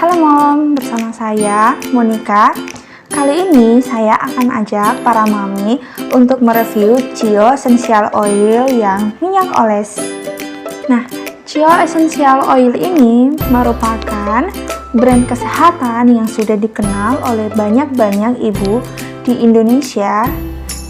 Halo Mom, bersama saya Monica. Kali ini saya akan ajak para mami untuk mereview Chio Essential Oil yang minyak oles. Nah, Chio Essential Oil ini merupakan brand kesehatan yang sudah dikenal oleh banyak ibu di Indonesia,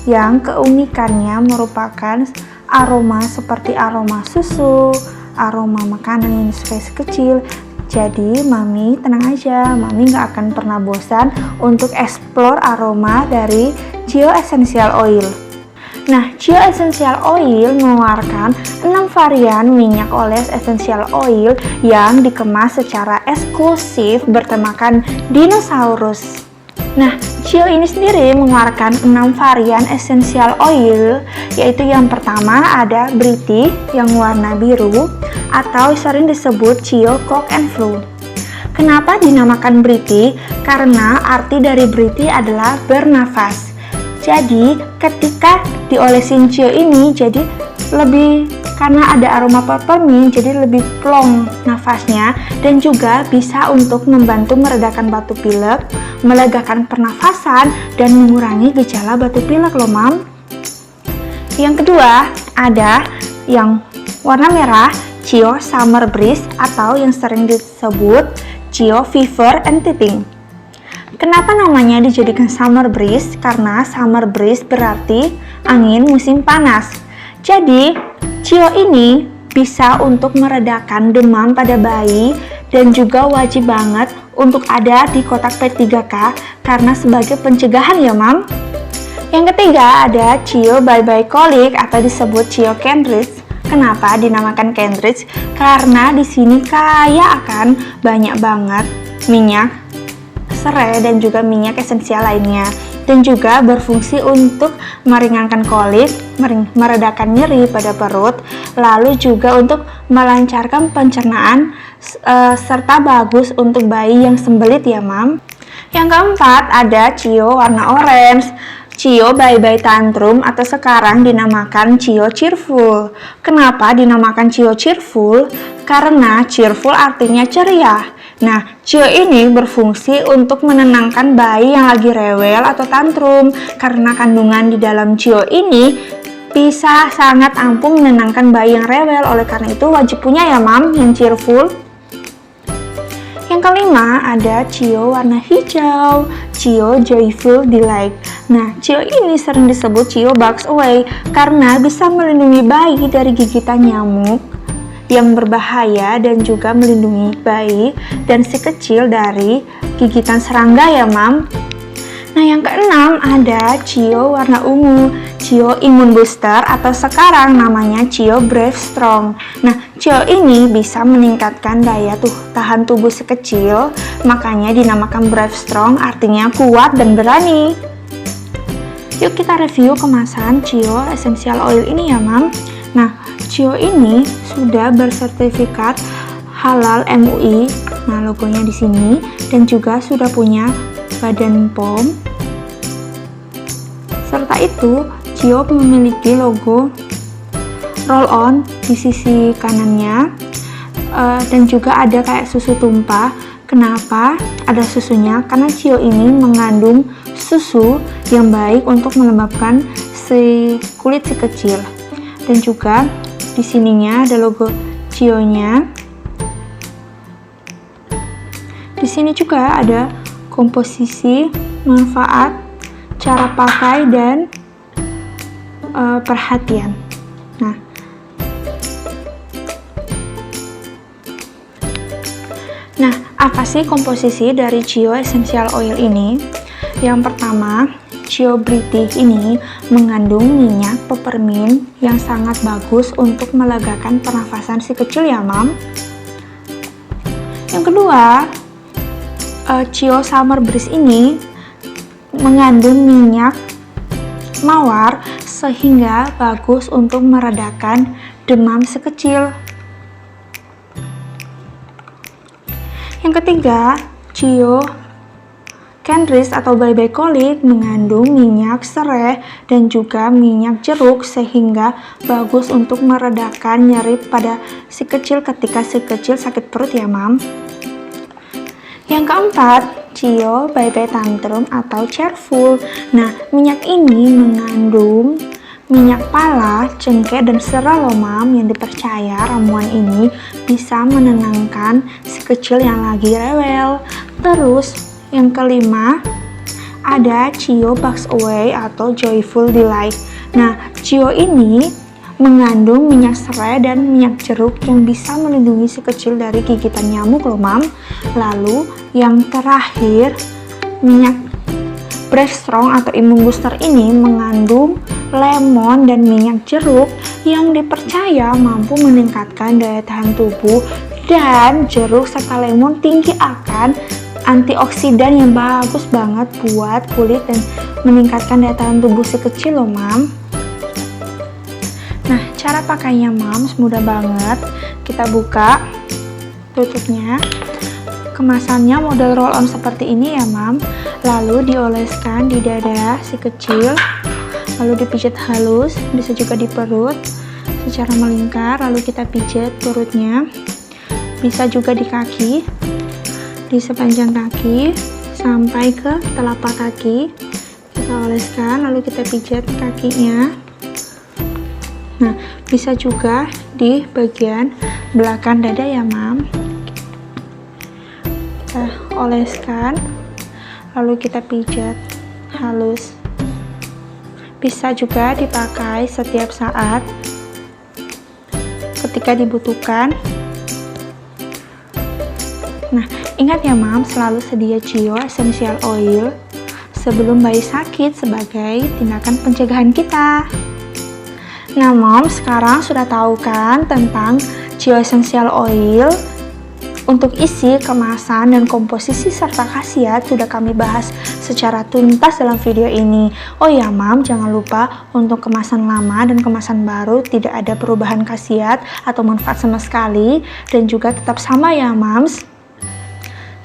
yang keunikannya merupakan aroma seperti aroma susu, aroma makanan yang disukai si kecil. Jadi mami tenang aja, mami gak akan pernah bosan untuk explore aroma dari Chio Essential Oil. Nah, Chio Essential Oil mengeluarkan 6 varian minyak oles essential oil yang dikemas secara eksklusif bertemakan dinosaurus. Nah, Chio ini sendiri mengeluarkan 6 varian essential oil, yaitu yang pertama ada Briti yang warna biru atau sering disebut Chio Coke and Flu. Kenapa dinamakan Briti? Karena arti dari Briti adalah bernafas. Jadi, ketika diolesin Chio ini jadi lebih, karena ada aroma peppermint, jadi lebih plong nafasnya, dan juga bisa untuk membantu meredakan batuk pilek, melegakan pernafasan, dan mengurangi gejala batuk pilek loh Mam. Yang kedua ada yang warna merah, Chio Summer Breeze atau yang sering disebut Chio Fever and Teething. Kenapa namanya dijadikan Summer Breeze? Karena Summer Breeze berarti angin musim panas. Jadi Chio ini bisa untuk meredakan demam pada bayi dan juga wajib banget untuk ada di kotak P3K karena sebagai pencegahan ya Mam. Yang ketiga ada Chio Bye Bye Colic atau disebut Chio Candridge. Kenapa dinamakan Candridge? Karena di sini kaya akan banyak banget minyak serai dan juga minyak esensial lainnya, dan juga berfungsi untuk meringankan kolik, meredakan nyeri pada perut, lalu juga untuk melancarkan pencernaan serta bagus untuk bayi yang sembelit ya Mam. Yang keempat ada Chio warna orange, Chio Bye Bye Tantrum atau sekarang dinamakan Chio Cheerful. Kenapa dinamakan Chio Cheerful? Karena cheerful artinya ceria. Nah, Chio ini berfungsi untuk menenangkan bayi yang lagi rewel atau tantrum, karena kandungan di dalam Chio ini bisa sangat ampuh menenangkan bayi yang rewel. Oleh karena itu wajib punya ya Mam yang cheerful. Yang kelima ada Chio warna hijau, Chio Joyful Delight. Nah, Chio ini sering disebut Chio Bugs Away karena bisa melindungi bayi dari gigitan nyamuk yang berbahaya dan juga melindungi bayi dan si kecil dari gigitan serangga ya Mam. Nah, yang keenam ada Chio warna ungu, Chio Immune Booster atau sekarang namanya Chio Brave Strong. Nah, Chio ini bisa meningkatkan daya tahan tubuh si kecil, makanya dinamakan Brave Strong, artinya kuat dan berani. Yuk kita review kemasan Chio Essential Oil ini ya Mam. Nah, Chio ini sudah bersertifikat halal MUI. Nah, logonya di sini, dan juga sudah punya Badan POM. Serta itu, Chio memiliki logo roll on di sisi kanannya, dan juga ada kayak susu tumpah. Kenapa ada susunya? Karena Chio ini mengandung susu yang baik untuk melembabkan si kulit si kecil. Dan juga di sininya ada logo Chio-nya. Di sini juga ada komposisi, manfaat, cara pakai, dan perhatian. Nah, apa sih komposisi dari Chio Essential Oil ini? Yang pertama, Chio Briti ini mengandung minyak peppermint yang sangat bagus untuk melegakan pernafasan si kecil ya Mam. Yang kedua, Chio Summer Breeze ini mengandung minyak mawar sehingga bagus untuk meredakan demam si kecil. Yang ketiga, Chio Candridge atau Bye Bye Colic mengandung minyak serai dan juga minyak jeruk sehingga bagus untuk meredakan nyeri pada si kecil ketika si kecil sakit perut ya Mam. Yang keempat, Cio Bye Bye Tantrum atau Cheerful. Nah, minyak ini mengandung minyak pala, cengkeh, dan serai loh mam, yang dipercaya ramuan ini bisa menenangkan si kecil yang lagi rewel. Terus yang kelima ada Cio Bugs Away atau Joyful Delight. Nah, Cio ini mengandung minyak serai dan minyak jeruk yang bisa melindungi si kecil dari gigitan nyamuk loh mam. Lalu yang terakhir, minyak Breast Strong atau Immune Booster ini mengandung lemon dan minyak jeruk yang dipercaya mampu meningkatkan daya tahan tubuh, dan jeruk serta lemon tinggi akan antioksidan yang bagus banget buat kulit dan meningkatkan daya tahan tubuh si kecil loh mam. Nah, cara pakainya mams mudah banget. Kita buka tutupnya. Kemasannya model roll on seperti ini ya mam. Lalu dioleskan di dada si kecil, lalu dipijat halus, bisa juga di perut secara melingkar, lalu kita pijat perutnya. Bisa juga di kaki, di sepanjang kaki sampai ke telapak kaki. Kita oleskan, lalu kita pijat kakinya. Nah, bisa juga di bagian belakang dada ya mam. Kita oleskan, lalu kita pijat halus. Bisa juga dipakai setiap saat ketika dibutuhkan. Nah, ingat ya mam, selalu sedia Cio Essential Oil sebelum bayi sakit sebagai tindakan pencegahan kita. Nah mom, sekarang sudah tahu kan tentang Cio Essential Oil. Untuk isi, kemasan, dan komposisi serta khasiat sudah kami bahas secara tuntas dalam video ini. Oh ya mam, jangan lupa untuk kemasan lama dan kemasan baru tidak ada perubahan khasiat atau manfaat sama sekali, dan juga tetap sama ya mams.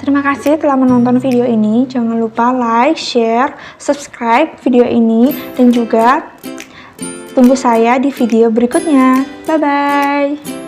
Terima kasih telah menonton video ini. Jangan lupa like, share, subscribe video ini, dan juga tunggu saya di video berikutnya. Bye bye.